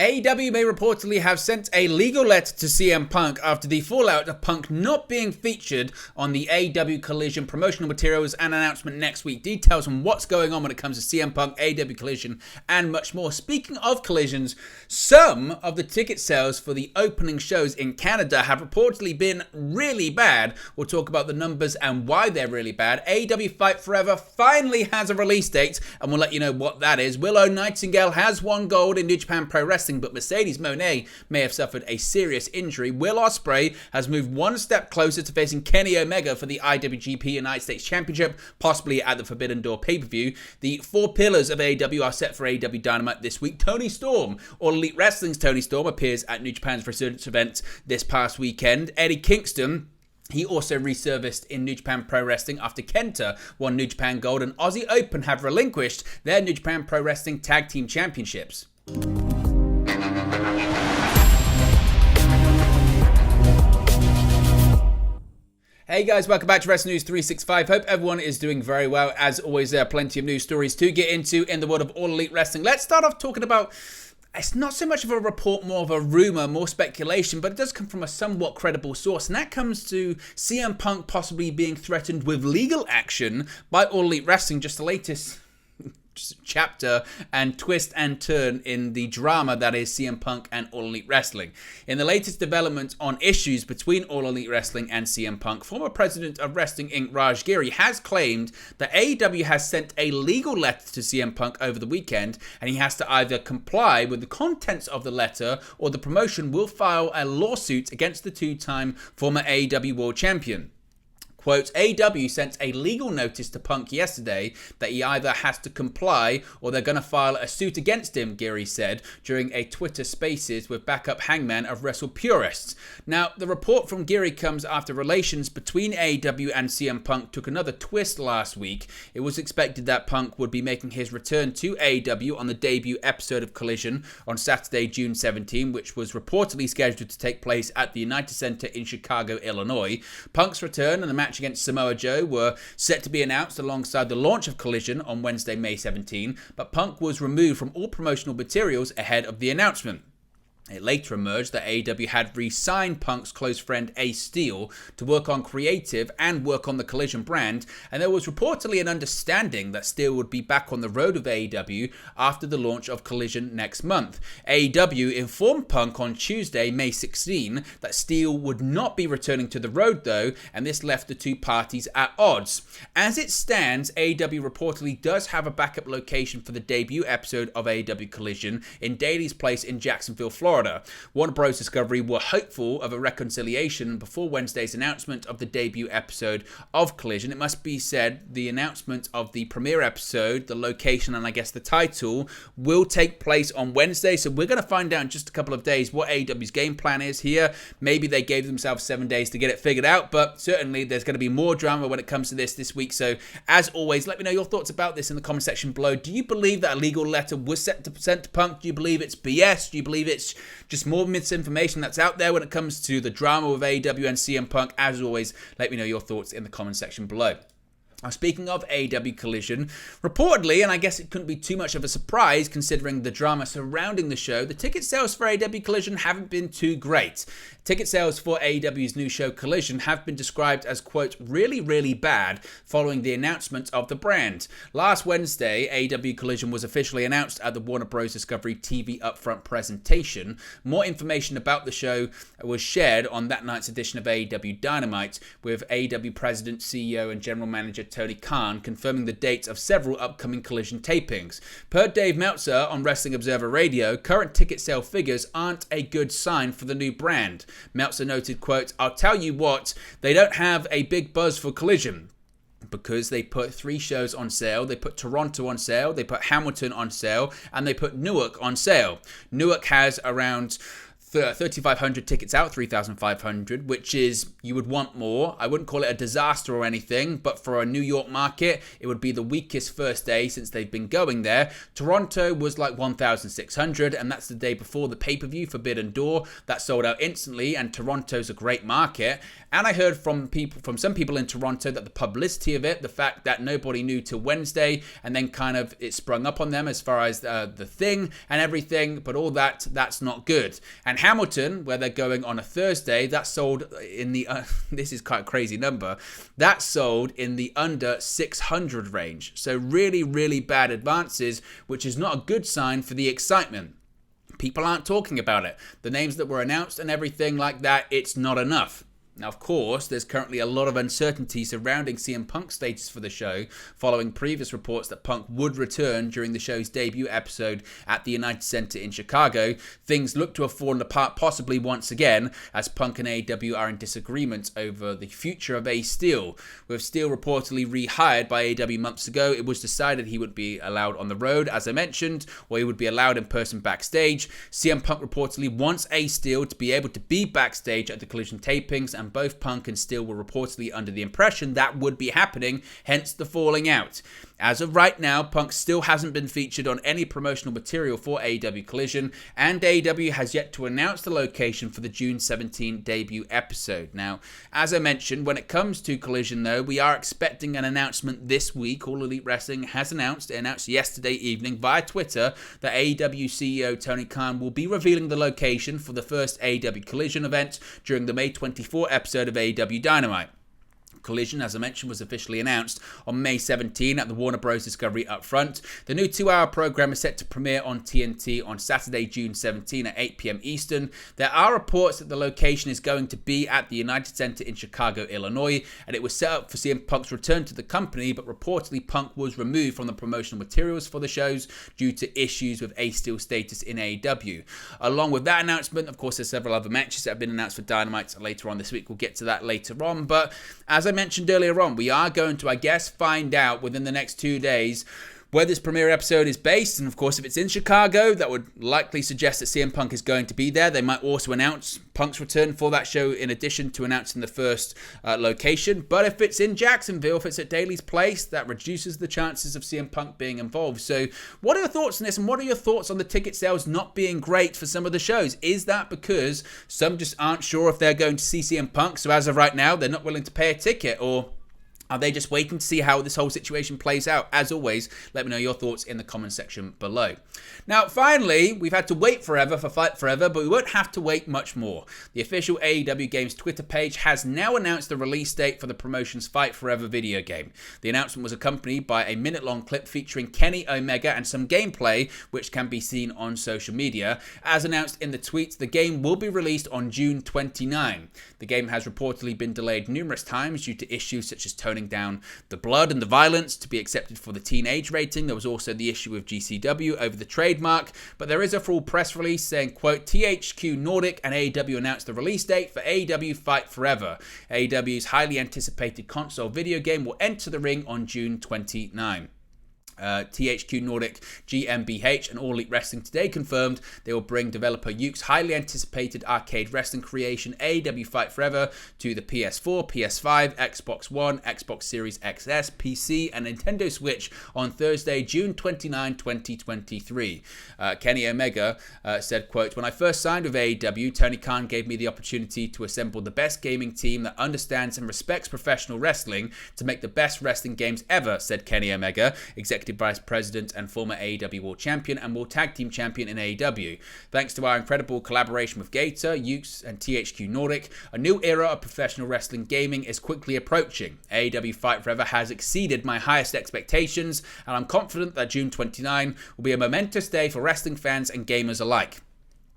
AEW may reportedly have sent a legal letter to CM Punk after the fallout of Punk not being featured on the AEW Collision promotional materials and announcement next week. Details on what's going on when it comes to CM Punk, AEW Collision, and much more. Speaking of collisions, some of the ticket sales for the opening shows in Canada have reportedly been really bad. We'll talk about the numbers and why they're really bad. AEW Fight Forever finally has a release date, and we'll let you know what that is. Willow Nightingale has won gold in New Japan Pro Wrestling, but Mercedes Moné may have suffered a serious injury. Will Ospreay has moved one step closer to facing Kenny Omega for the IWGP United States Championship, possibly at the Forbidden Door pay-per-view. The four pillars of AEW are set for AEW Dynamite this week. Toni Storm, All Elite Wrestling's Toni Storm, appears at New Japan's Resurgence event this past weekend. Eddie Kingston, he also resurfaced in New Japan Pro Wrestling after Kenta won New Japan Gold, and Aussie Open have relinquished their New Japan Pro Wrestling Tag Team Championships. Hey guys, welcome back to Wrestling News 365. Hope everyone is doing very well. As always, there are plenty of news stories to get into in the world of All Elite Wrestling. Let's start off talking about, it's not so much of a report, more of a rumor, more speculation, but it does come from a somewhat credible source, and that comes to CM Punk possibly being threatened with legal action by All Elite Wrestling. Just the latest chapter and twist and turn in the drama that is CM Punk and All Elite Wrestling. In the latest development on issues between All Elite Wrestling and CM Punk, former president of Wrestling Inc. Raj Giri has claimed that AEW has sent a legal letter to CM Punk over the weekend, and he has to either comply with the contents of the letter or the promotion will file a lawsuit against the two-time former AEW World Champion. Quote, AEW sent a legal notice to Punk yesterday that he either has to comply or they're going to file a suit against him, Geary said during a Twitter Spaces with backup hangman of Wrestle Purists. Now, the report from Geary comes after relations between AEW and CM Punk took another twist last week. It was expected that Punk would be making his return to AEW on the debut episode of Collision on Saturday, June 17, which was reportedly scheduled to take place at the United Center in Chicago, Illinois. Punk's return and the match against Samoa Joe were set to be announced alongside the launch of Collision on Wednesday, May 17, but Punk was removed from all promotional materials ahead of the announcement. It later emerged that AEW had re-signed Punk's close friend Ace Steel to work on creative and work on the Collision brand, and there was reportedly an understanding that Steel would be back on the road with AEW after the launch of Collision next month. AEW informed Punk on Tuesday, May 16, that Steel would not be returning to the road though, and this left the two parties at odds. As it stands, AEW reportedly does have a backup location for the debut episode of AEW Collision in Daly's Place in Jacksonville, Florida. Warner Bros. Discovery were hopeful of a reconciliation before Wednesday's announcement of the debut episode of Collision. It must be said, the announcement of the premiere episode, the location, and I guess the title will take place on Wednesday, so we're going to find out in just a couple of days what AEW's game plan is here. Maybe they gave themselves 7 days to get it figured out, but certainly there's going to be more drama when it comes to this week. So as always, let me know your thoughts about this in the comment section below. Do you believe that a legal letter was sent to Punk? Do you believe it's BS? Do you believe it's just more misinformation that's out there when it comes to the drama with AEW and CM Punk? As always, let me know your thoughts in the comment section below. Now, speaking of AEW Collision, reportedly, and I guess it couldn't be too much of a surprise considering the drama surrounding the show, the ticket sales for AEW Collision haven't been too great. Ticket sales for AEW's new show Collision have been described as, quote, really, really bad following the announcement of the brand. Last Wednesday, AEW Collision was officially announced at the Warner Bros. Discovery TV Upfront presentation. More information about the show was shared on that night's edition of AEW Dynamite, with AEW President, CEO, and General Manager Tony Khan confirming the dates of several upcoming Collision tapings. Per Dave Meltzer on Wrestling Observer Radio, current ticket sale figures aren't a good sign for the new brand. Meltzer noted, quote, I'll tell you what, they don't have a big buzz for Collision because they put 3 shows on sale. They put Toronto on sale, they put Hamilton on sale, and they put Newark on sale. Newark has around 3,500 tickets out, 3,500, which is, you would want more. I wouldn't call it a disaster or anything, but for a New York market, it would be the weakest first day since they've been going there. Toronto was like 1,600, and that's the day before the pay-per-view, Forbidden Door. That sold out instantly, and Toronto's a great market. And I heard from some people in Toronto that the publicity of it, the fact that nobody knew till Wednesday, and then kind of it sprung up on them as far as the thing and everything, but all that's not good. And Hamilton, where they're going on a Thursday, that sold in the, this is quite a crazy number, that sold in the under 600 range. So really, really bad advances, which is not a good sign for the excitement. People aren't talking about it. The names that were announced and everything like that, it's not enough. Now, of course, there's currently a lot of uncertainty surrounding CM Punk's status for the show, following previous reports that Punk would return during the show's debut episode at the United Center in Chicago. Things look to have fallen apart possibly once again, as Punk and AEW are in disagreement over the future of Ace Steel. With Steel reportedly rehired by AEW months ago, it was decided he would be allowed on the road, as I mentioned, or he would be allowed in person backstage. CM Punk reportedly wants Ace Steel to be able to be backstage at the Collision tapings, and both Punk and Steel were reportedly under the impression that would be happening, hence the falling out. As of right now, Punk still hasn't been featured on any promotional material for AEW Collision, and AEW has yet to announce the location for the June 17 debut episode. Now, as I mentioned, when it comes to Collision though, we are expecting an announcement this week. All Elite Wrestling has announced yesterday evening via Twitter that AEW CEO Tony Khan will be revealing the location for the first AEW Collision event during the May 24 episode of AEW Dynamite. Collision, as I mentioned, was officially announced on May 17 at the Warner Bros. Discovery Upfront. The new 2-hour program is set to premiere on TNT on Saturday, June 17 at 8 p.m. Eastern. There are reports that the location is going to be at the United Center in Chicago, Illinois, and it was set up for CM Punk's return to the company, but reportedly Punk was removed from the promotional materials for the shows due to issues with Ace Steel status in AEW. Along with that announcement, of course, there's several other matches that have been announced for Dynamite later on this week. We'll get to that later on, but as I mentioned earlier on, we are going to, I guess, find out within the next 2 days where this premiere episode is based. And of course, if it's in Chicago, that would likely suggest that CM Punk is going to be there. They might also announce Punk's return for that show in addition to announcing the first location. But if it's in Jacksonville, if it's at Daly's Place, that reduces the chances of CM Punk being involved. So what are your thoughts on this, and what are your thoughts on the ticket sales not being great for some of the shows? Is that because some just aren't sure if they're going to see CM Punk, so as of right now, they're not willing to pay a ticket? Or are they just waiting to see how this whole situation plays out? As always, let me know your thoughts in the comment section below. Now, finally, we've had to wait forever for Fight Forever, but we won't have to wait much more. The official AEW Games Twitter page has now announced the release date for the promotion's Fight Forever video game. The announcement was accompanied by a minute-long clip featuring Kenny Omega and some gameplay, which can be seen on social media. As announced in the tweet, the game will be released on June 29. The game has reportedly been delayed numerous times due to issues such as toning down the blood and the violence to be accepted for the teenage rating. There was also the issue with GCW over the trademark, but there is a full press release saying, quote, THQ Nordic and AEW announced the release date for AEW Fight Forever. AEW's highly anticipated console video game will enter the ring on June 29. THQ Nordic, GmbH, and All Elite Wrestling today confirmed they will bring developer Yuke's highly anticipated arcade wrestling creation AEW Fight Forever to the PS4, PS5, Xbox One, Xbox Series XS, PC, and Nintendo Switch on Thursday, June 29, 2023. Kenny Omega said, quote, when I first signed with AEW, Tony Khan gave me the opportunity to assemble the best gaming team that understands and respects professional wrestling to make the best wrestling games ever, said Kenny Omega, Executive Vice President and former AEW World Champion and World Tag Team Champion in AEW. Thanks to our incredible collaboration with Gator, Ukes, and THQ Nordic, a new era of professional wrestling gaming is quickly approaching. AEW Fight Forever has exceeded my highest expectations, and I'm confident that June 29 will be a momentous day for wrestling fans and gamers alike.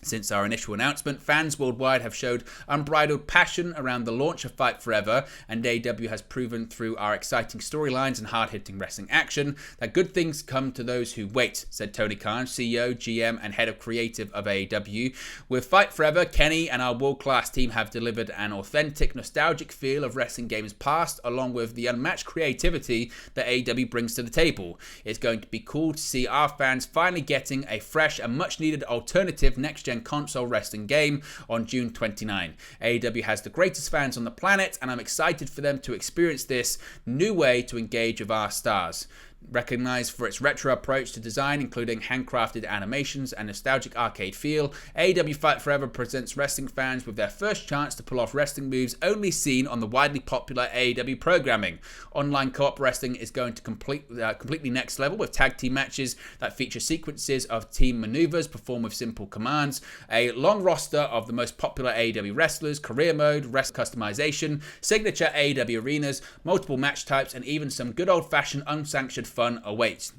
Since our initial announcement, fans worldwide have showed unbridled passion around the launch of Fight Forever, and AEW has proven through our exciting storylines and hard-hitting wrestling action that good things come to those who wait, said Tony Khan, CEO, GM, and head of creative of AEW. With Fight Forever, Kenny and our world-class team have delivered an authentic, nostalgic feel of wrestling games past, along with the unmatched creativity that AEW brings to the table. It's going to be cool to see our fans finally getting a fresh and much-needed alternative next next-gen console wrestling game on June 29. AEW has the greatest fans on the planet, and I'm excited for them to experience this new way to engage with our stars. Recognized for its retro approach to design, including handcrafted animations and nostalgic arcade feel, AEW Fight Forever presents wrestling fans with their first chance to pull off wrestling moves only seen on the widely popular AEW programming. Online co-op wrestling is going to completely next level with tag team matches that feature sequences of team maneuvers performed with simple commands, a long roster of the most popular AEW wrestlers, career mode, wrestler customization, signature AEW arenas, multiple match types, and even some good old-fashioned unsanctioned fun awaits.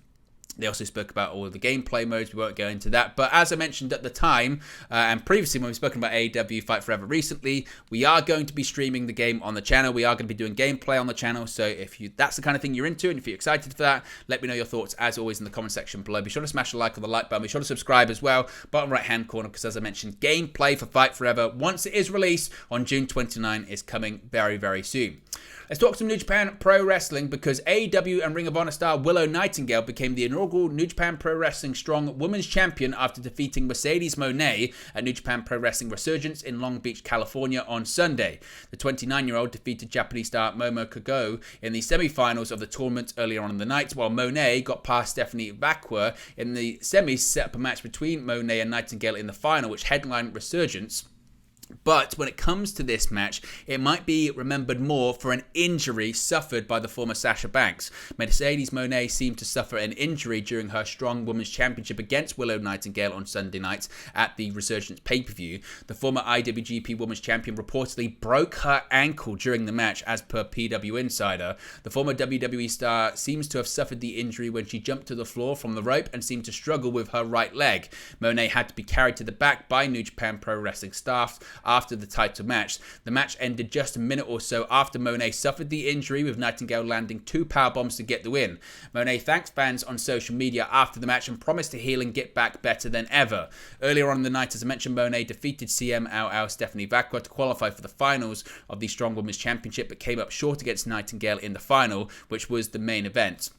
They also spoke about all of the gameplay modes. We won't go into that. But as I mentioned at the time, and previously when we've spoken about AEW Fight Forever recently, we are going to be streaming the game on the channel. We are going to be doing gameplay on the channel. So if that's the kind of thing you're into and if you're excited for that, let me know your thoughts as always in the comment section below. Be sure to smash the like or the like button. Be sure to subscribe as well. Bottom right hand corner, because as I mentioned, gameplay for Fight Forever, once it is released on June 29, is coming very, very soon. Let's talk some New Japan Pro Wrestling, because AEW and Ring of Honor star Willow Nightingale became the inaugural New Japan Pro Wrestling Strong Women's Champion after defeating Mercedes Moné at New Japan Pro Wrestling Resurgence in Long Beach, California on Sunday. The 29-year-old defeated Japanese star Momo Kogo in the semi-finals of the tournament earlier on in the night, while Moné got past Stephanie Vacqua in the semis, set up a match between Moné and Nightingale in the final, which headlined Resurgence. But when it comes to this match, it might be remembered more for an injury suffered by the former Sasha Banks. Mercedes Moné seemed to suffer an injury during her Strong Women's Championship against Willow Nightingale on Sunday night at the Resurgence pay-per-view. The former IWGP Women's Champion reportedly broke her ankle during the match, as per PW Insider. The former WWE star seems to have suffered the injury when she jumped to the floor from the rope and seemed to struggle with her right leg. Moné had to be carried to the back by New Japan Pro Wrestling staff after the title match. The match ended just a minute or so after Moné suffered the injury, with Nightingale landing 2 powerbombs to get the win. Moné thanked fans on social media after the match and promised to heal and get back better than ever. Earlier on in the night, as I mentioned, Moné defeated CMLL Stephanie Vacqua to qualify for the finals of the Strong Women's Championship, but came up short against Nightingale in the final, which was the main event.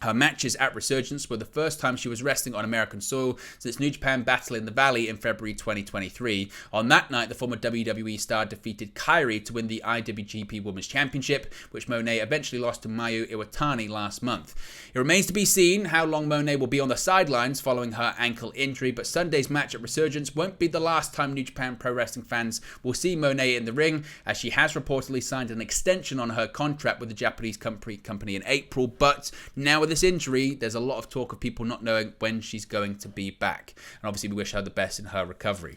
Her matches at Resurgence were the first time she was wrestling on American soil since New Japan Battle in the Valley in February 2023. On that night, the former WWE star defeated Kairi to win the IWGP Women's Championship, which Moné eventually lost to Mayu Iwatani last month. It remains to be seen how long Moné will be on the sidelines following her ankle injury, but Sunday's match at Resurgence won't be the last time New Japan Pro Wrestling fans will see Moné in the ring, as she has reportedly signed an extension on her contract with the Japanese company in April. But now with this injury, there's a lot of talk of people not knowing when she's going to be back. And obviously we wish her the best in her recovery.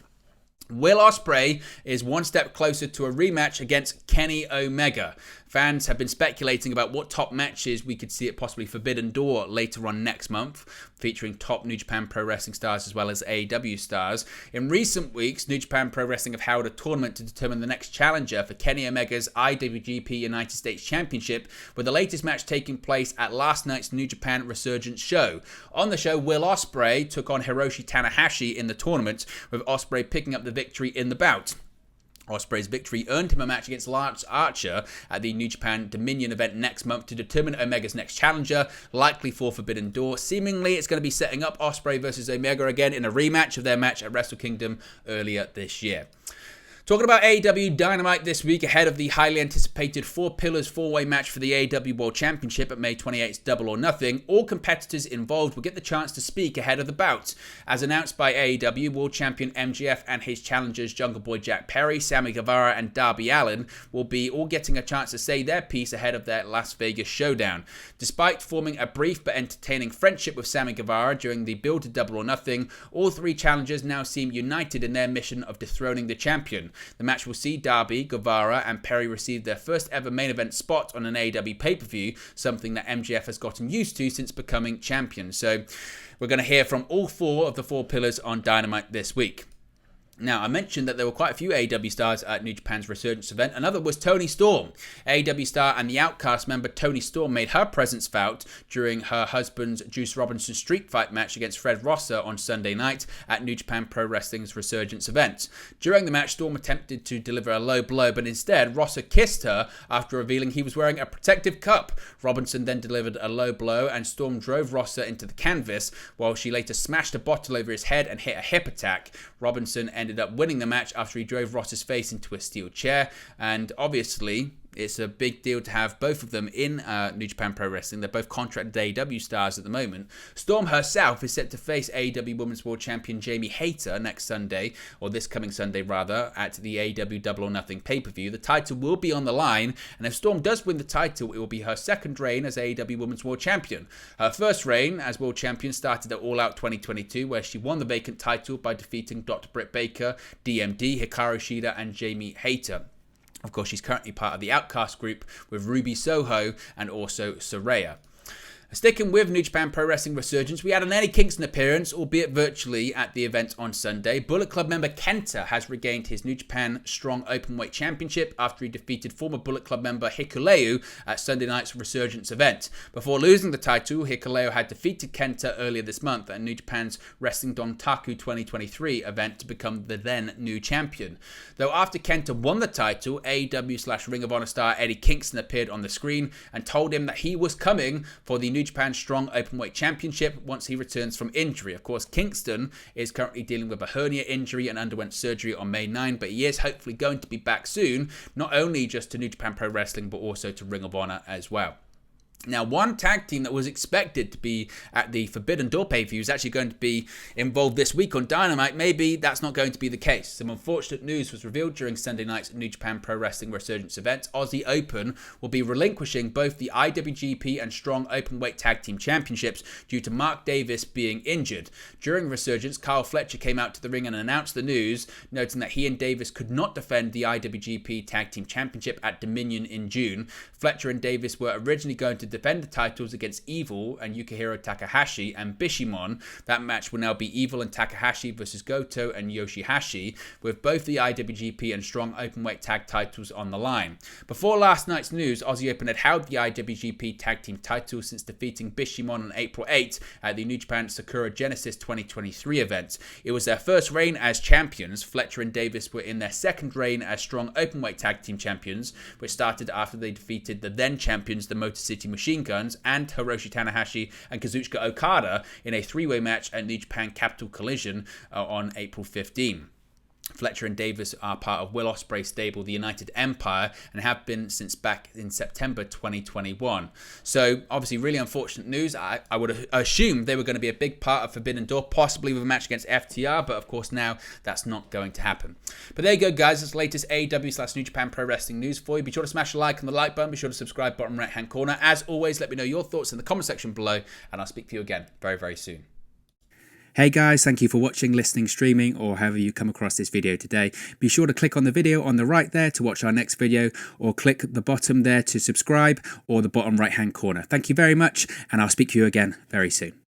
Will Ospreay is one step closer to a rematch against Kenny Omega. Fans have been speculating about what top matches we could see at possibly Forbidden Door later on next month, featuring top New Japan Pro Wrestling stars as well as AEW stars. In recent weeks, New Japan Pro Wrestling have held a tournament to determine the next challenger for Kenny Omega's IWGP United States Championship, with the latest match taking place at last night's New Japan Resurgence show. On the show, Will Ospreay took on Hiroshi Tanahashi in the tournament, with Ospreay picking up the victory in the bout. Ospreay's victory earned him a match against Lance Archer at the New Japan Dominion event next month to determine Omega's next challenger, likely for Forbidden Door. Seemingly, it's going to be setting up Ospreay versus Omega again in a rematch of their match at Wrestle Kingdom earlier this year. Talking about AEW Dynamite this week ahead of the highly anticipated Four Pillars 4-way match for the AEW World Championship at May 28th's Double or Nothing, all competitors involved will get the chance to speak ahead of the bout. As announced by AEW, World Champion MJF and his challengers Jungle Boy Jack Perry, Sammy Guevara and Darby Allin will be all getting a chance to say their piece ahead of their Las Vegas showdown. Despite forming a brief but entertaining friendship with Sammy Guevara during the build to Double or Nothing, all three challengers now seem united in their mission of dethroning the champion. The match will see Darby, Guevara and Perry receive their first ever main event spot on an AEW pay-per-view, something that MJF has gotten used to since becoming champion. So we're going to hear from all four of the Four Pillars on Dynamite this week. Now, I mentioned that there were quite a few AEW stars at New Japan's Resurgence event. Another was Toni Storm. AEW star and the Outcast member Toni Storm made her presence felt during her husband's Juice Robinson street fight match against Fred Rosser on Sunday night at New Japan Pro Wrestling's Resurgence event. During the match, Storm attempted to deliver a low blow, but instead Rosser kissed her after revealing he was wearing a protective cup. Robinson then delivered a low blow and Storm drove Rosser into the canvas, while she later smashed a bottle over his head and hit a hip attack. Robinson ended up winning the match after he drove Ross's face into a steel chair, and obviously it's a big deal to have both of them in New Japan Pro Wrestling. They're both contracted AEW stars at the moment. Storm herself is set to face AEW Women's World Champion Jamie Hayter next Sunday, or this coming Sunday rather, at the AEW Double or Nothing pay-per-view. The title will be on the line, and if Storm does win the title, it will be her second reign as AEW Women's World Champion. Her first reign as World Champion started at All Out 2022, where she won the vacant title by defeating Dr. Britt Baker, DMD, Hikaru Shida, and Jamie Hayter. Of course, she's currently part of the Outcast group with Ruby Soho and also Saraya. Sticking with New Japan Pro Wrestling Resurgence, we had an Eddie Kingston appearance, albeit virtually, at the event on Sunday. Bullet Club member Kenta has regained his New Japan Strong Openweight Championship after he defeated former Bullet Club member Hikuleo at Sunday night's Resurgence event. Before losing the title, Hikuleo had defeated Kenta earlier this month at New Japan's Wrestling Dontaku 2023 event to become the then new champion. Though after Kenta won the title, AEW/Ring of Honor star Eddie Kingston appeared on the screen and told him that he was coming for the New Japan Strong Openweight Championship once he returns from injury. Of course, Kingston is currently dealing with a hernia injury and underwent surgery on May 9, but he is hopefully going to be back soon, not only just to New Japan Pro Wrestling, but also to Ring of Honor as well. Now, one tag team that was expected to be at the Forbidden Door pay-per-view is actually going to be involved this week on Dynamite. Maybe that's not going to be the case. Some unfortunate news was revealed during Sunday night's New Japan Pro Wrestling Resurgence event. Aussie Open will be relinquishing both the IWGP and Strong Openweight Tag Team Championships due to Mark Davis being injured. During Resurgence, Kyle Fletcher came out to the ring and announced the news, noting that he and Davis could not defend the IWGP Tag Team Championship at Dominion in June. Fletcher and Davis were originally going to defend the titles against Evil and Yukihiro Takahashi and Bishimon. That match will now be Evil and Takahashi versus Goto and Yoshihashi, with both the IWGP and Strong Openweight Tag titles on the line. Before last night's news, Aussie Open had held the IWGP Tag Team title since defeating Bishimon on April 8 at the New Japan Sakura Genesis 2023 event. It was their first reign as champions. Fletcher and Davis were in their second reign as Strong Openweight Tag Team champions, which started after they defeated the then champions, the Motor City Machine Guns, and Hiroshi Tanahashi and Kazuchika Okada in a three-way match at New Japan Capital Collision on April 15. Fletcher and Davis are part of Will Ospreay's stable, the United Empire, and have been since back in September 2021. So, obviously, really unfortunate news. I would assume they were going to be a big part of Forbidden Door, possibly with a match against FTR, but of course now that's not going to happen. But there you go, guys. That's the latest AEW/New Japan Pro Wrestling news for you. Be sure to smash a like on the like button. Be sure to subscribe, bottom right-hand corner. As always, let me know your thoughts in the comment section below, and I'll speak to you again very, very soon. Hey guys, thank you for watching, listening, streaming, or however you come across this video today. Be sure to click on the video on the right there to watch our next video, or click the bottom there to subscribe, or the bottom right hand corner. Thank you very much, and I'll speak to you again very soon.